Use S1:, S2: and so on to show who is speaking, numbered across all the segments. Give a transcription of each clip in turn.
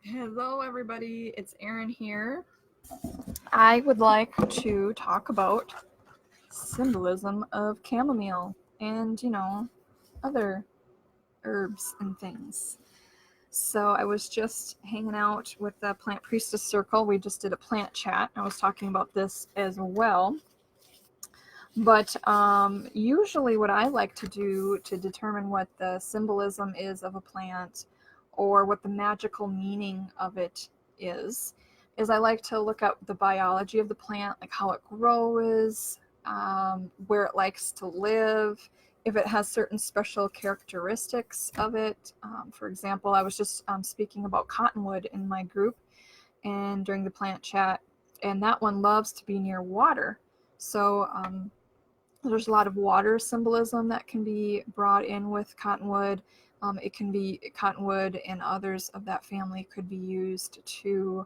S1: Hello, everybody. It's Erin here. I would like to talk about symbolism of chamomile and, other herbs and things. So I was just hanging out with the Plant Priestess Circle. We just did a plant chat. I was talking about this as well. But usually, what I like to do to determine what the symbolism is of a plant or what the magical meaning of it is I like to look at the biology of the plant, like how it grows, where it likes to live, if it has certain special characteristics of it. For example, I was just speaking about cottonwood in my group and during the plant chat, and that one loves to be near water. So there's a lot of water symbolism that can be brought in with cottonwood. It can be cottonwood and others of that family could be used to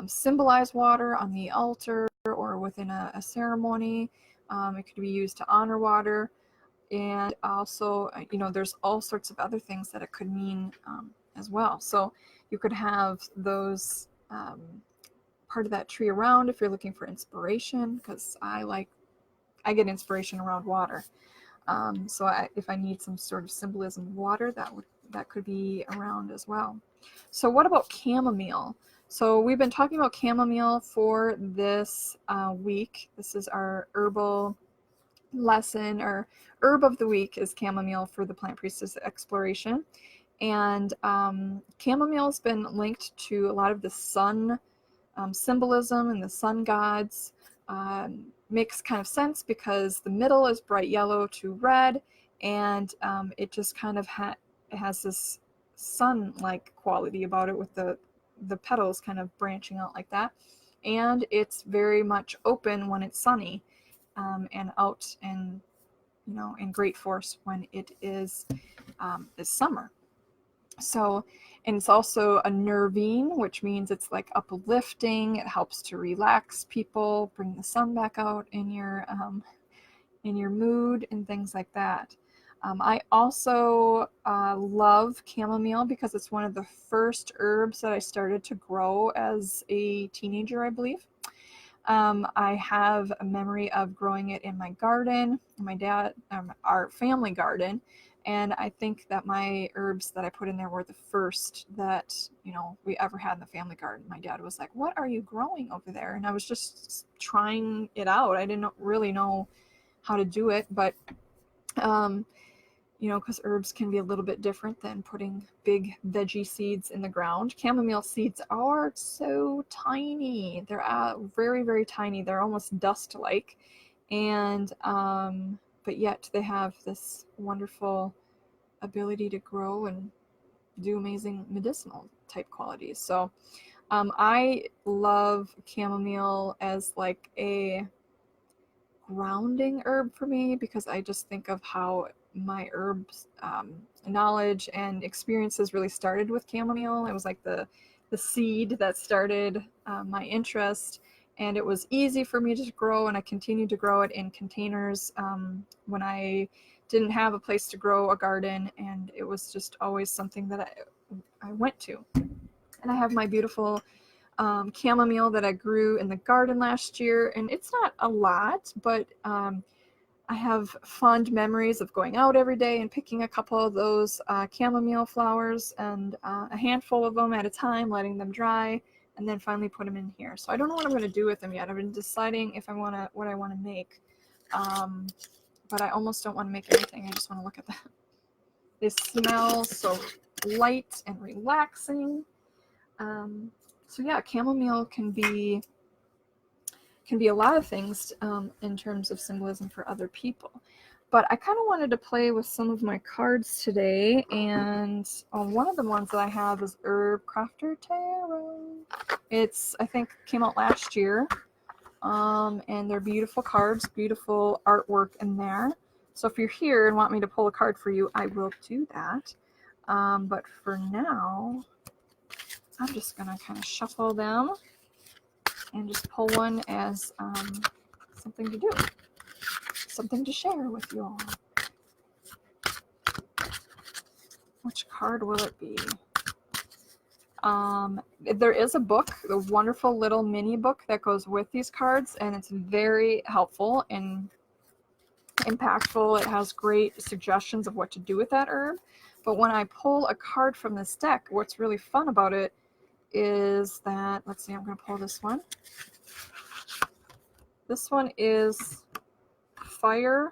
S1: symbolize water on the altar or within a ceremony. It could be used to honor water. And also, there's all sorts of other things that it could mean as well. So you could have those part of that tree around if you're looking for inspiration, because I get inspiration around water. If I need some sort of symbolism of water, that could be around as well. So what about chamomile? So we've been talking about chamomile for this week. This is our herbal lesson, or herb of the week is chamomile for the Plant Priestess Exploration. And chamomile has been linked to a lot of the sun symbolism and the sun gods. Makes kind of sense because the middle is bright yellow to red, and it just kind of it has this sun-like quality about it with the petals kind of branching out like that. And it's very much open when it's sunny, and out and in great force when it is summer. So, and it's also a nervine, which means it's like uplifting. It helps to relax people, bring the sun back out in your mood and things like that. I also love chamomile because it's one of the first herbs that I started to grow as a teenager, I believe. I have a memory of growing it in my garden, my dad, our family garden, and I think that my herbs that I put in there were the first that we ever had in the family garden. My dad was like, "What are you growing over there?" And I was just trying it out. I didn't really know how to do it, but because herbs can be a little bit different than putting big veggie seeds in the ground. Chamomile seeds are so tiny. They're very, very tiny. They're almost dust-like. And, but yet they have this wonderful ability to grow and do amazing medicinal type qualities. So I love chamomile as like a grounding herb for me, because I just think of how my herbs knowledge and experiences really started with chamomile. It was like the seed that started my interest, and it was easy for me to grow, and I continued to grow it in containers when I didn't have a place to grow a garden, and it was just always something that I went to. And I have my beautiful chamomile that I grew in the garden last year, and it's not a lot, but I have fond memories of going out every day and picking a couple of those chamomile flowers, and a handful of them at a time, letting them dry, and then finally put them in here. So I don't know what I'm going to do with them yet. I've been deciding if what I want to make, but I almost don't want to make anything. I just want to look at them. They smell so light and relaxing. So yeah, chamomile can be a lot of things in terms of symbolism for other people. But I kind of wanted to play with some of my cards today, and one of the ones that I have is Herb Crafter Tarot. It's, I think, came out last year, and they're beautiful cards, beautiful artwork in there. So if you're here and want me to pull a card for you, I will do that. But for now, I'm just going to kind of shuffle them and just pull one as something to do, something to share with you all. Which card will it be? There is a book, a wonderful little mini book that goes with these cards, and it's very helpful and impactful. It has great suggestions of what to do with that herb. But when I pull a card from this deck, what's really fun about it is that, let's see, I'm going to pull this one. This one is Five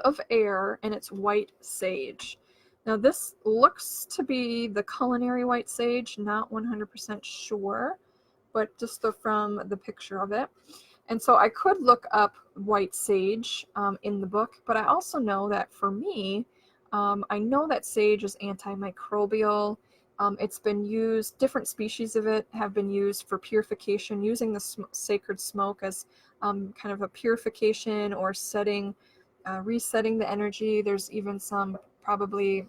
S1: of Air, and it's white sage. Now this looks to be the culinary white sage, not 100% sure, but just from the picture of it. And so I could look up white sage in the book, but I also know that for me, I know that sage is antimicrobial. It's been used, different species of it have been used for purification, using the sacred smoke as kind of a purification or resetting the energy. There's even some probably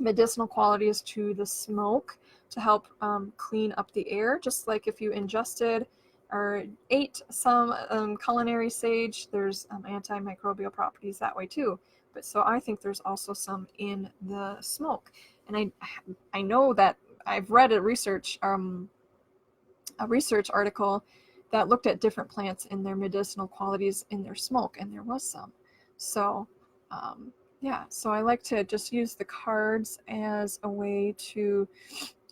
S1: medicinal qualities to the smoke to help clean up the air. Just like if you ingested or ate some culinary sage, there's antimicrobial properties that way too. But so I think there's also some in the smoke. And I know that I've read a research article that looked at different plants and their medicinal qualities in their smoke, and there was some. So yeah, so I like to just use the cards as a way to,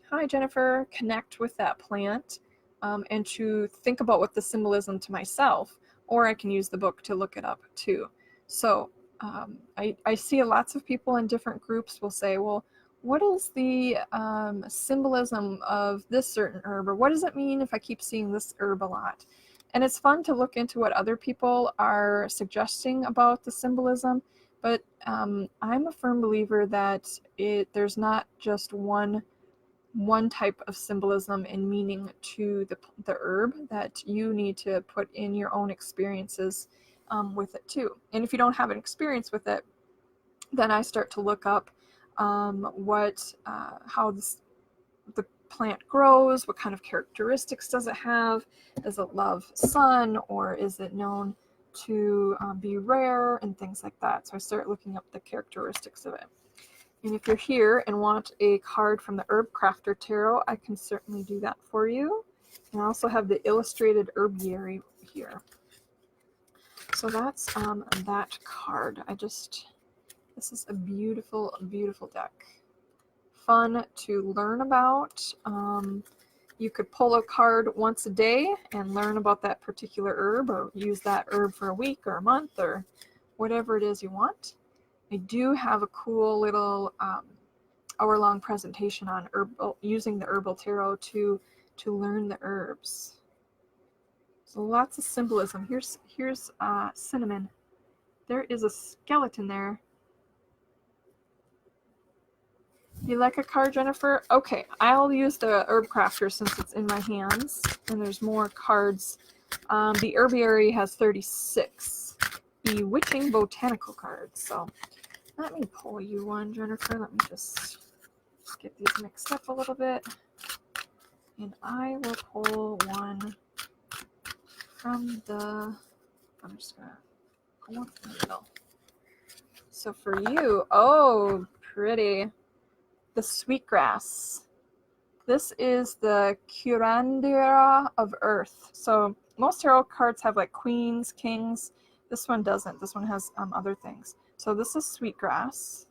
S1: hi Jennifer, connect with that plant, and to think about what the symbolism to myself, or I can use the book to look it up too. So I see lots of people in different groups will say, well, what is the symbolism of this certain herb, or what does it mean if I keep seeing this herb a lot? And it's fun to look into what other people are suggesting about the symbolism, but I'm a firm believer that there's not just one type of symbolism and meaning to the herb, that you need to put in your own experiences with it too. And if you don't have an experience with it, then I start to look up how the plant grows, what kind of characteristics does it have, does it love sun, or is it known to be rare, and things like that. So I start looking up the characteristics of it. And if you're here and want a card from the Herb Crafter Tarot, I can certainly do that for you. And I also have the illustrated herbiary here. So that's that card. This is a beautiful, beautiful deck. Fun to learn about. You could pull a card once a day and learn about that particular herb, or use that herb for a week or a month or whatever it is you want. I do have a cool little hour-long presentation on using the Herbal Tarot to learn the herbs. So lots of symbolism. Here's cinnamon. There is a skeleton there. You like a card, Jennifer? Okay, I'll use the Herb Crafter since it's in my hands, and there's more cards. The herbiary has 36 bewitching botanical cards. So let me pull you one, Jennifer. Let me just get these mixed up a little bit. And I will pull one from I'm just going to go with the middle. So for you, oh, pretty. The sweetgrass. This is the curandera of earth. So most tarot cards have like queens, kings. This one doesn't. This one has other things. So this is sweetgrass.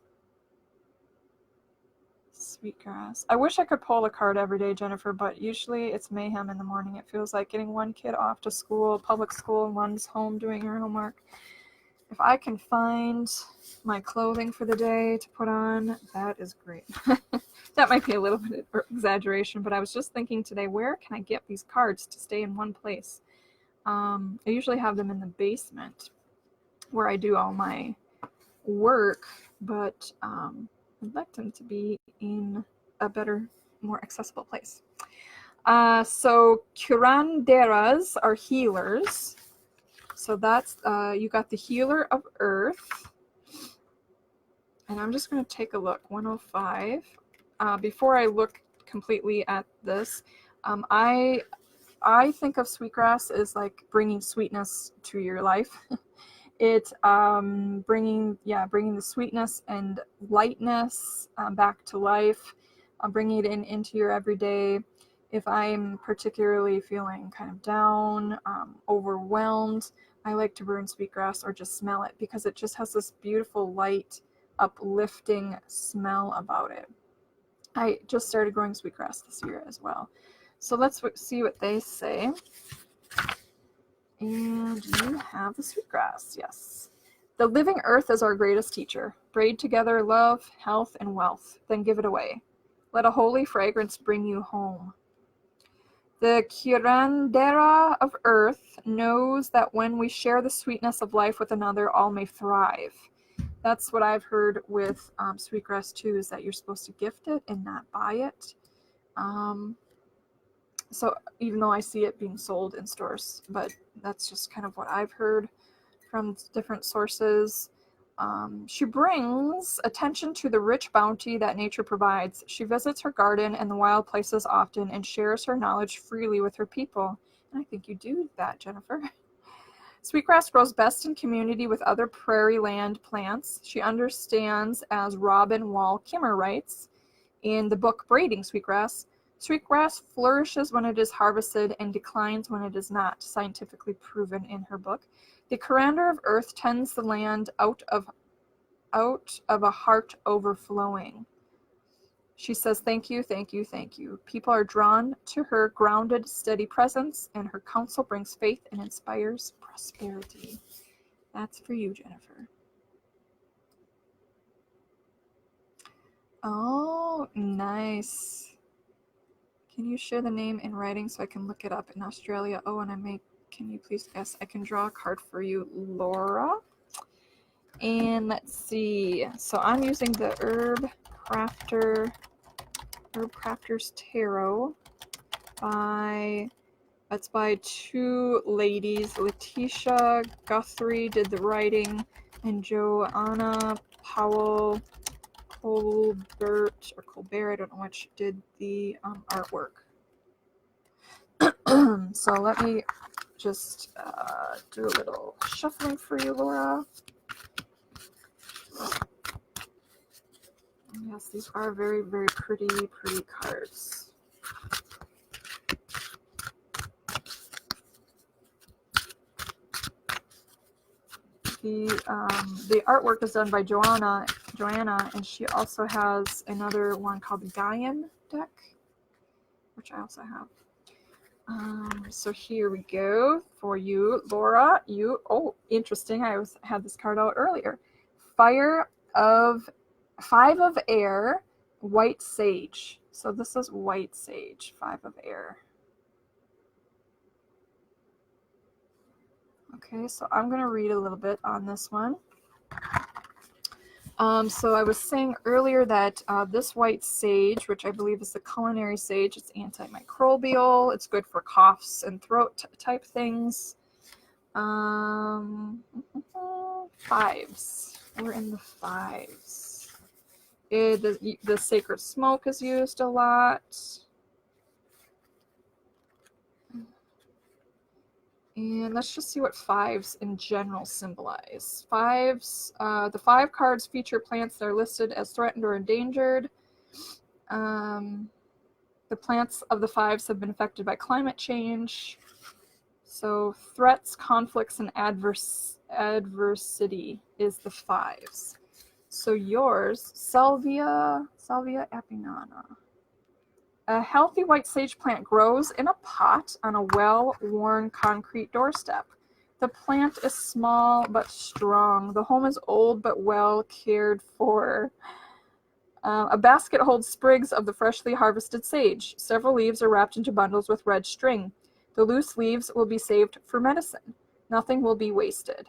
S1: Sweetgrass. I wish I could pull a card every day, Jennifer, but usually it's mayhem in the morning. It feels like getting one kid off to school, public school, and one's home doing her homework. If I can find my clothing for the day to put on, that is great. That might be a little bit of exaggeration, but I was just thinking today, where can I get these cards to stay in one place? I usually have them in the basement where I do all my work, but I'd like them to be in a better, more accessible place. So curanderas are healers. So that's, you got the healer of earth. And I'm just going to take a look. 105. Before I look completely at this, I think of sweetgrass as like bringing sweetness to your life. It bringing the sweetness and lightness back to life. bringing it into your everyday. If I'm particularly feeling kind of down, overwhelmed, I like to burn sweetgrass or just smell it because it just has this beautiful, light, uplifting smell about it. I just started growing sweetgrass this year as well. So let's see what they say. And you have the sweetgrass, yes. The living earth is our greatest teacher. Braid together love, health, and wealth, then give it away. Let a holy fragrance bring you home. The curandera of earth knows that when we share the sweetness of life with another, all may thrive. That's what I've heard with sweetgrass too, is that you're supposed to gift it and not buy it. So even though I see it being sold in stores, but that's just kind of what I've heard from different sources. She brings attention to the rich bounty that nature provides. She visits her garden and the wild places often and shares her knowledge freely with her people. And I think you do that, Jennifer. Sweetgrass grows best in community with other prairie land plants. She understands, as Robin Wall Kimmer writes in the book Braiding Sweetgrass, sweetgrass flourishes when it is harvested and declines when it is not, scientifically proven in her book. The curandera of earth tends the land out of a heart overflowing. She says, thank you, thank you, thank you. People are drawn to her grounded, steady presence, and her counsel brings faith and inspires prosperity. That's for you, Jennifer. Oh, nice. Can you share the name in writing so I can look it up in Australia? Oh, and can you please guess? I can draw a card for you, Laura. And let's see. So I'm using the Herb Crafter's Tarot that's by two ladies. Letitia Guthrie did the writing, and Joanna Powell Colbert, I don't know which, did the artwork. So let me just do a little shuffling for you, Laura. Yes, these are very, very pretty cards. The artwork is done by Joanna, and she also has another one called the Gaian deck, which I also have. So here we go for you, Laura. Interesting. I had this card out earlier. 5 of air, white sage. So this is white sage, 5 of air. Okay, so I'm going to read a little bit on this one. So I was saying earlier that this white sage, which I believe is the culinary sage, it's antimicrobial. It's good for coughs and throat type things. 5s. We're in the 5s. The sacred smoke is used a lot. And let's just see what 5s in general symbolize. 5s, the 5 cards feature plants that are listed as threatened or endangered. The plants of the 5s have been affected by climate change. So threats, conflicts, and adversity is the 5s. So yours, Salvia apinana. A healthy white sage plant grows in a pot on a well-worn concrete doorstep. The plant is small but strong. The home is old but well cared for. A basket holds sprigs of the freshly harvested sage. Several leaves are wrapped into bundles with red string. The loose leaves will be saved for medicine. Nothing will be wasted.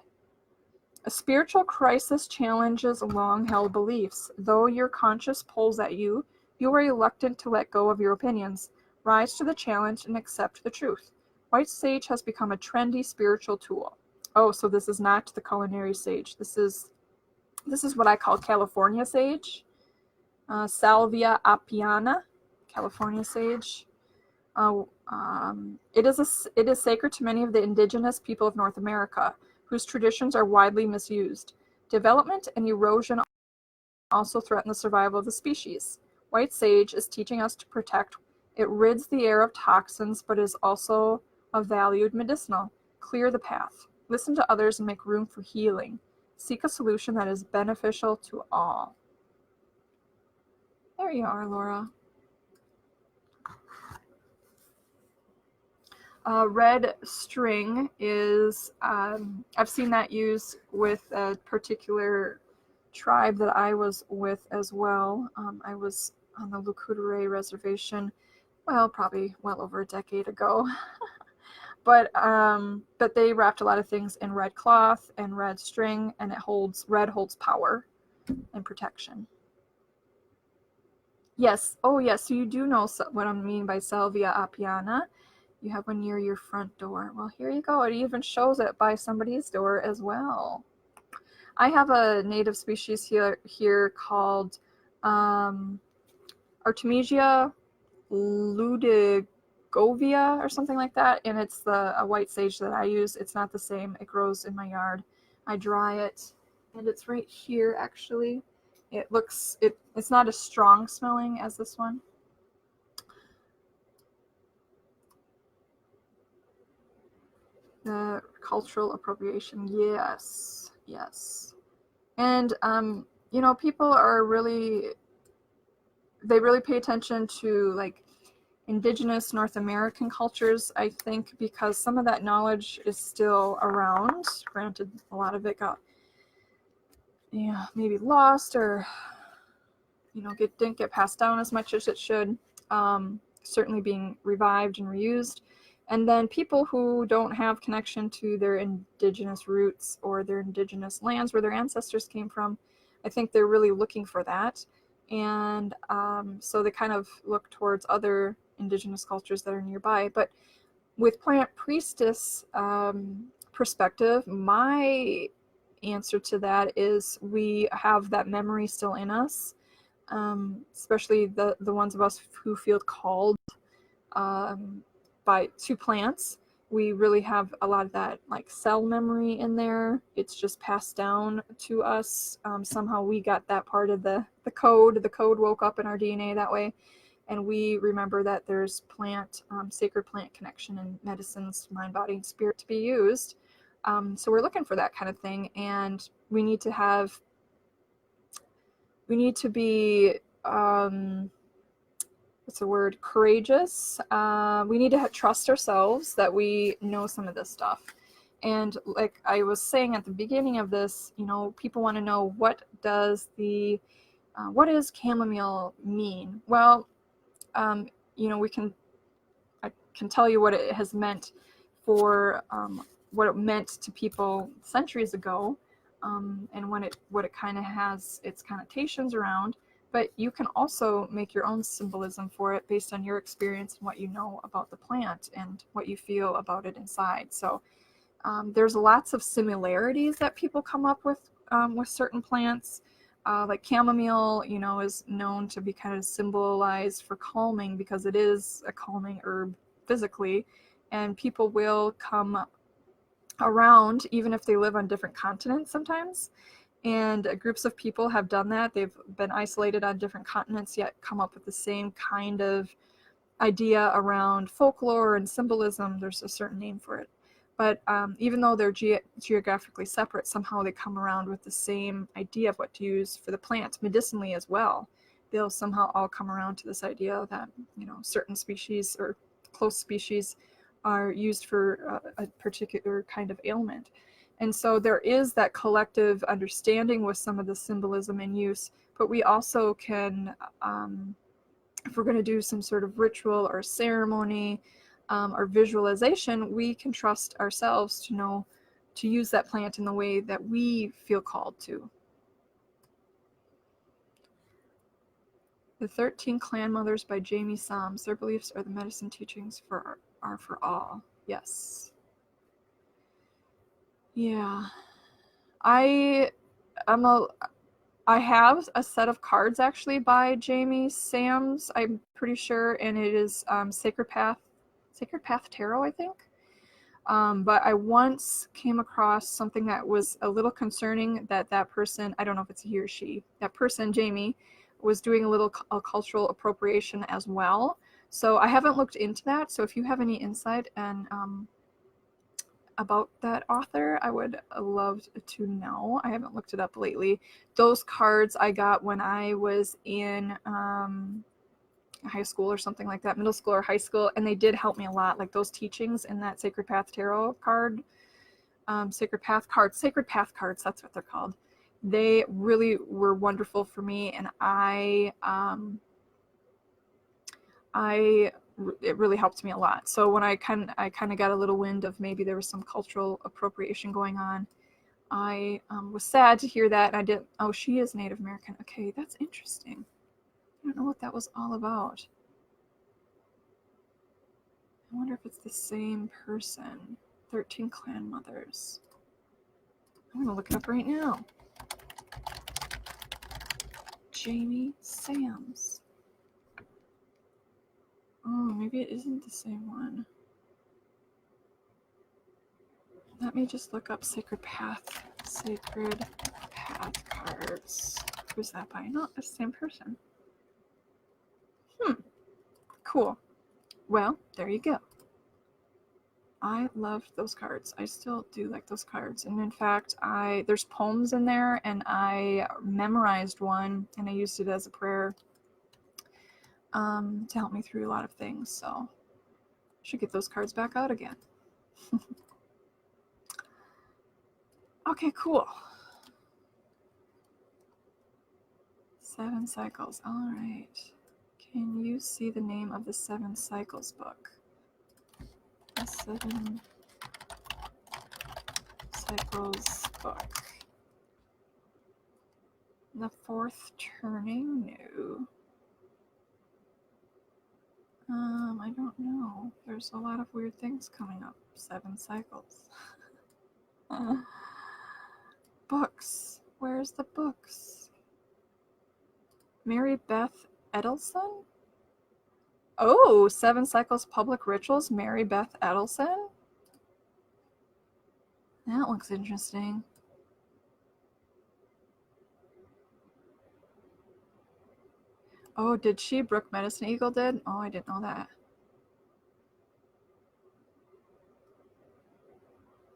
S1: A spiritual crisis challenges long-held beliefs. Though your conscience pulls at you, you are reluctant to let go of your opinions. Rise to the challenge and accept the truth. White sage has become a trendy spiritual tool. Oh, so this is not the culinary sage. This is what I call California sage. Salvia apiana, California sage. It is sacred to many of the indigenous people of North America, whose traditions are widely misused. Development and erosion also threaten the survival of the species. White sage is teaching us to protect. It rids the air of toxins, but is also a valued medicinal. Clear the path. Listen to others and make room for healing. Seek a solution that is beneficial to all. There you are, Laura. Red string is, I've seen that used with a particular tribe that I was with as well. I was on the Lucudere Reservation, well, probably well over a decade ago. But they wrapped a lot of things in red cloth and red string, and red holds power and protection. Yes, oh yes, so you do know what I mean by Salvia appiana. You have one near your front door. Well, here you go. It even shows it by somebody's door as well. I have a native species here called Artemisia ludigovia or something like that, and it's a white sage that I use. It's not the same. It grows in my yard. I dry it, and it's right here actually. It's not as strong smelling as this one. The cultural appropriation, yes. And people are really pay attention to like indigenous North American cultures, I think, because some of that knowledge is still around. Granted, a lot of it got maybe lost, or didn't get passed down as much as it should. Certainly being revived and reused. And then people who don't have connection to their indigenous roots or their indigenous lands where their ancestors came from, I think they're really looking for that. And so they kind of look towards other indigenous cultures that are nearby. But with plant priestess perspective, my answer to that is we have that memory still in us, especially the ones of us who feel called to plants. We really have a lot of that like cell memory in there. It's just passed down to us. Somehow we got that part of the code. The code woke up in our DNA that way, and we remember that there's sacred plant connection in medicines, mind, body, and spirit to be used. So we're looking for that kind of thing, and we need to be courageous. We need to trust ourselves that we know some of this stuff. And like I was saying at the beginning of this, people want to know what does what does chamomile mean? Well, I can tell you what it has meant for what it meant to people centuries ago, and what it kind of has its connotations around. But you can also make your own symbolism for it based on your experience and what you know about the plant and what you feel about it inside. So there's lots of similarities that people come up with certain plants. Like chamomile, is known to be kind of symbolized for calming because it is a calming herb physically, and people will come around even if they live on different continents sometimes. And groups of people have done that. They've been isolated on different continents, yet come up with the same kind of idea around folklore and symbolism. There's a certain name for it. But even though they're geographically separate, somehow they come around with the same idea of what to use for the plant medicinally as well. They'll somehow all come around to this idea that certain species or close species are used for a particular kind of ailment. And so there is that collective understanding with some of the symbolism and use, but we also can, if we're going to do some sort of ritual or ceremony or visualization, we can trust ourselves to know to use that plant in the way that we feel called to. The 13 Clan Mothers by Jamie Sams. Their beliefs are the medicine teachings are for all. Yes. Yeah. I have a set of cards actually by Jamie Sams, I'm pretty sure, and it is Sacred Path Tarot, I think. But I once came across something that was a little concerning, that person, I don't know if it's he or she, that person, Jamie, was doing a little cultural appropriation as well. So I haven't looked into that. So if you have any insight and about that author, I would love to know. I haven't looked it up lately. Those cards I got when I was in high school or something like that, middle school or high school, and they did help me a lot. Like those teachings in that Sacred Path Tarot card, Sacred Path cards, that's what they're called. They really were wonderful for me, and it really helped me a lot. So when I kind of got a little wind of maybe there was some cultural appropriation going on, I was sad to hear that. And I didn't. Oh, she is Native American. Okay, that's interesting. I don't know what that was all about. I wonder if it's the same person. 13 clan mothers. I'm gonna look it up right now. Jamie Sams. Oh, maybe it isn't the same one. Let me just look up Sacred Path cards. Who's that by? Not the same person. Cool. Well, there you go. I loved those cards. I still do like those cards. And in fact, there's poems in there, and I memorized one and I used it as a prayer to help me through a lot of things. So I should get those cards back out again. Okay, cool. 7 cycles. All right. Can you see the name of the 7 cycles book? The 7 cycles book. The 4th turning? No. I don't know. There's a lot of weird things coming up. 7 cycles. Books. Where's the books? Mary Beth Edelson? Oh, 7 Cycles Public Rituals, Mary Beth Edelson? That looks interesting. Oh, did she? Brooke Medicine Eagle did? Oh, I didn't know that.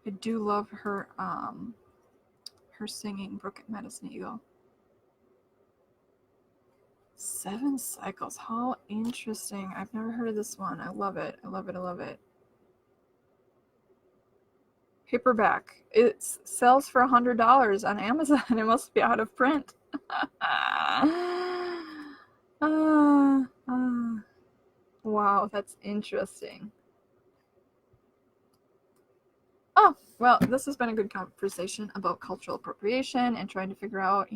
S1: I do love her singing, Brooke Medicine Eagle. 7 cycles. How interesting. I've never heard of this one. I love it. I love it. I love it. Paperback. It sells for $100 on Amazon. It must be out of print. Wow, that's interesting. Oh, well, this has been a good conversation about cultural appropriation and trying to figure out,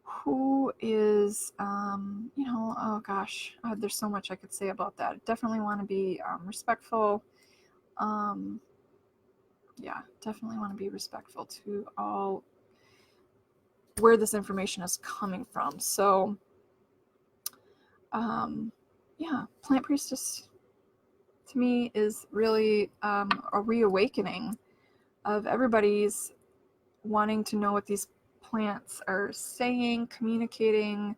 S1: who is, oh gosh, there's so much I could say about that. Definitely want to be respectful. Yeah, definitely want to be respectful to all where this information is coming from. So, yeah, Plant Priestess to me is really a reawakening of everybody's wanting to know what these plants are saying, communicating,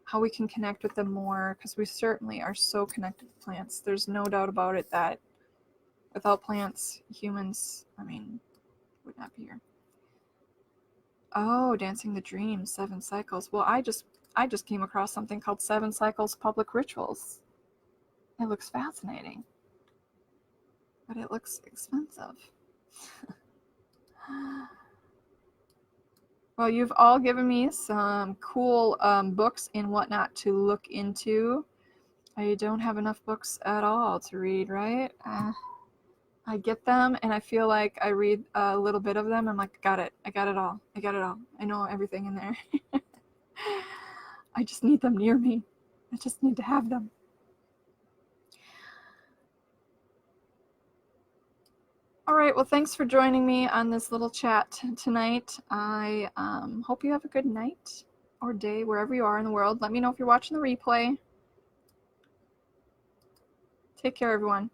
S1: how we can connect with them more, because we certainly are so connected with plants. There's no doubt about it that without plants, humans, would not be here. Oh, Dancing the Dream, 7 cycles. Well, I just came across something called 7 Cycles Public Rituals. It looks fascinating, but it looks expensive. Well, you've all given me some cool books and whatnot to look into. I don't have enough books at all to read, right? I get them and I feel like I read a little bit of them. I'm like, got it. I got it all. I know everything in there. I just need them near me. I just need to have them. All right, well, thanks for joining me on this little chat tonight. I hope you have a good night or day wherever you are in the world. Let me know if you're watching the replay. Take care, everyone.